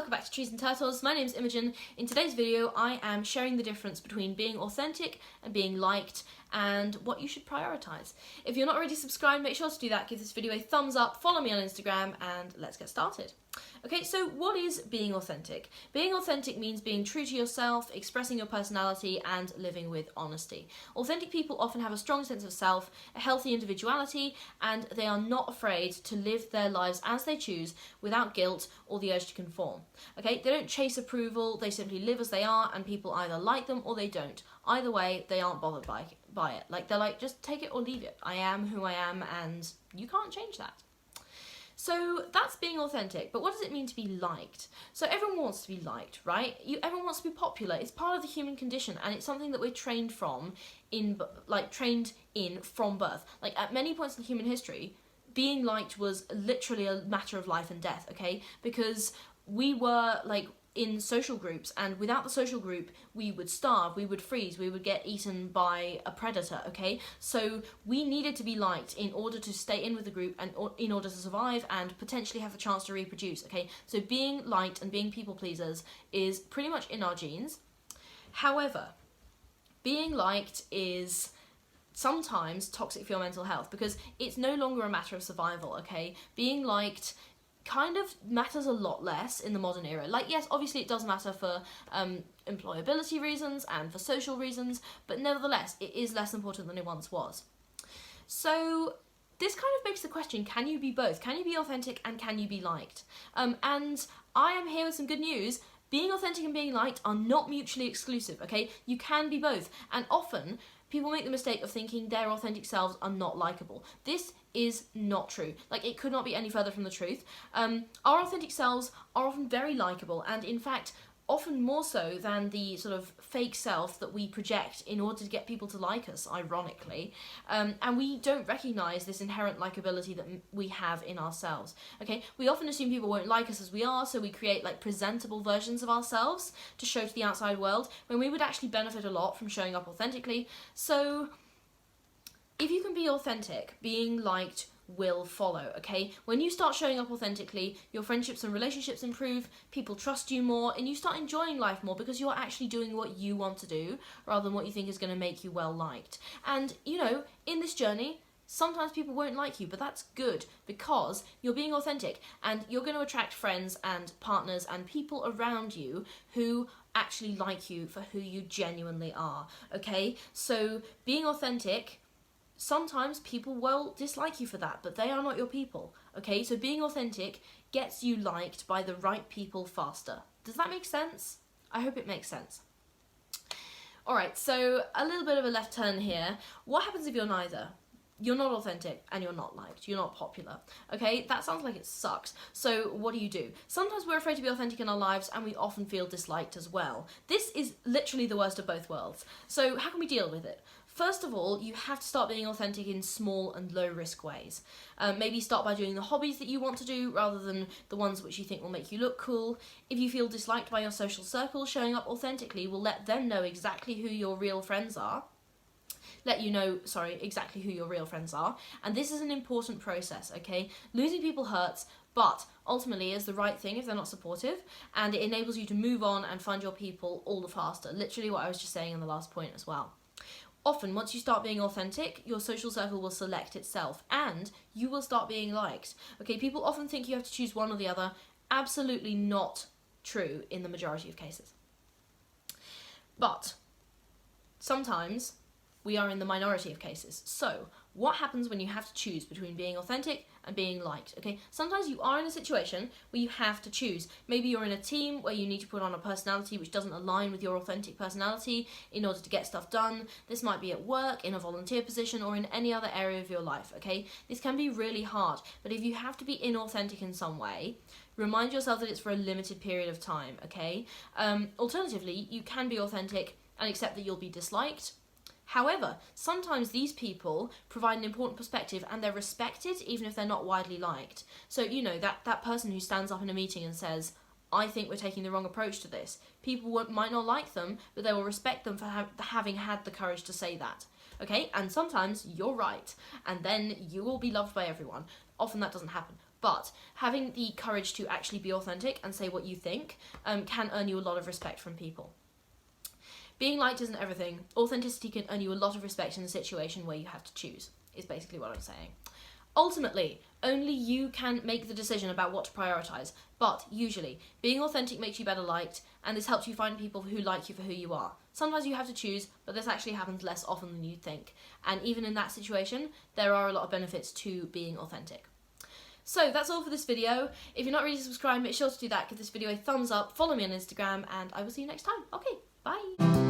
welcome back to Trees and Turtles. My name's Imogen. In today's video I am sharing the difference between being authentic and being liked and what you should prioritise. If you're not already subscribed, make sure to do that, give this video a thumbs up, follow me on Instagram, and let's get started. Okay, so what is being authentic? Being authentic means being true to yourself, expressing your personality, and living with honesty. Authentic people often have a strong sense of self, a healthy individuality, and they are not afraid to live their lives as they choose without guilt or the urge to conform. Okay, they don't chase approval, they simply live as they are, and people either like them or they don't. Either way, they aren't bothered by it. Like, they're like, just take it or leave it. I am who I am, and you can't change that. So that's being authentic, but what does it mean to be liked? So everyone wants to be liked, right? Everyone wants to be popular. It's part of the human condition, and it's something that we're trained in from birth. Like, at many points in human history, being liked was literally a matter of life and death, okay? Because we were, like, in social groups, and without the social group we would starve, we would freeze, we would get eaten by a predator, okay? So we needed to be liked in order to stay in with the group and in order to survive and potentially have a chance to reproduce, okay? So being liked and being people pleasers is pretty much in our genes. However, being liked is sometimes toxic for your mental health because it's no longer a matter of survival, okay? Being liked kind of matters a lot less in the modern era. Like, yes, obviously it does matter for employability reasons and for social reasons, but nevertheless, it is less important than it once was. So this kind of begs the question, can you be both? Can you be authentic and can you be liked? And I am here with some good news. Being authentic and being liked are not mutually exclusive, okay? You can be both, and often people make the mistake of thinking their authentic selves are not likable. This is not true. Like, it could not be any further from the truth. Our authentic selves are often very likable, and in fact, often more so than the sort of fake self that we project in order to get people to like us, ironically. And we don't recognise this inherent likability that we have in ourselves, okay? We often assume people won't like us as we are, so we create, like, presentable versions of ourselves to show to the outside world, when we would actually benefit a lot from showing up authentically. So if you can be authentic, being liked will follow, okay? When you start showing up authentically, your friendships and relationships improve, people trust you more, and you start enjoying life more because you're actually doing what you want to do rather than what you think is going to make you well liked. And, you know, in this journey, sometimes people won't like you, but that's good because you're being authentic and you're going to attract friends and partners and people around you who actually like you for who you genuinely are, okay? So being authentic, sometimes people will dislike you for that, but they are not your people, okay? So being authentic gets you liked by the right people faster. Does that make sense? I hope it makes sense. Alright, so a little bit of a left turn here. What happens if you're neither? You're not authentic and you're not liked, you're not popular, okay? That sounds like it sucks. So what do? Sometimes we're afraid to be authentic in our lives and we often feel disliked as well. This is literally the worst of both worlds. So how can we deal with it? First of all, you have to start being authentic in small and low-risk ways. Maybe start by doing the hobbies that you want to do rather than the ones which you think will make you look cool. If you feel disliked by your social circle, showing up authentically will let them know exactly who your real friends are. Exactly who your real friends are. And this is an important process, okay? Losing people hurts, but ultimately is the right thing if they're not supportive, and it enables you to move on and find your people all the faster. Literally what I was just saying in the last point as well. Often, once you start being authentic, your social circle will select itself and you will start being liked. Okay, people often think you have to choose one or the other. Absolutely not true in the majority of cases. But sometimes we are in the minority of cases. So what happens when you have to choose between being authentic and being liked, okay? Sometimes you are in a situation where you have to choose. Maybe you're in a team where you need to put on a personality which doesn't align with your authentic personality in order to get stuff done. This might be at work, in a volunteer position, or in any other area of your life, okay? This can be really hard, but if you have to be inauthentic in some way, remind yourself that it's for a limited period of time, okay? Alternatively, you can be authentic and accept that you'll be disliked. However, sometimes these people provide an important perspective and they're respected even if they're not widely liked. So, you know, that person who stands up in a meeting and says, I think we're taking the wrong approach to this. People might not like them, but they will respect them for having had the courage to say that. Okay, and sometimes you're right, and then you will be loved by everyone. Often that doesn't happen. but having the courage to actually be authentic and say what you think can earn you a lot of respect from people. Being liked isn't everything. Authenticity can earn you a lot of respect in a situation where you have to choose, is basically what I'm saying. Ultimately, only you can make the decision about what to prioritise, but usually, being authentic makes you better liked, and this helps you find people who like you for who you are. Sometimes you have to choose, but this actually happens less often than you'd think, and even in that situation, there are a lot of benefits to being authentic. So that's all for this video. If you're not already subscribed, make sure to do that, give this video a thumbs up, follow me on Instagram, and I will see you next time. Okay, bye!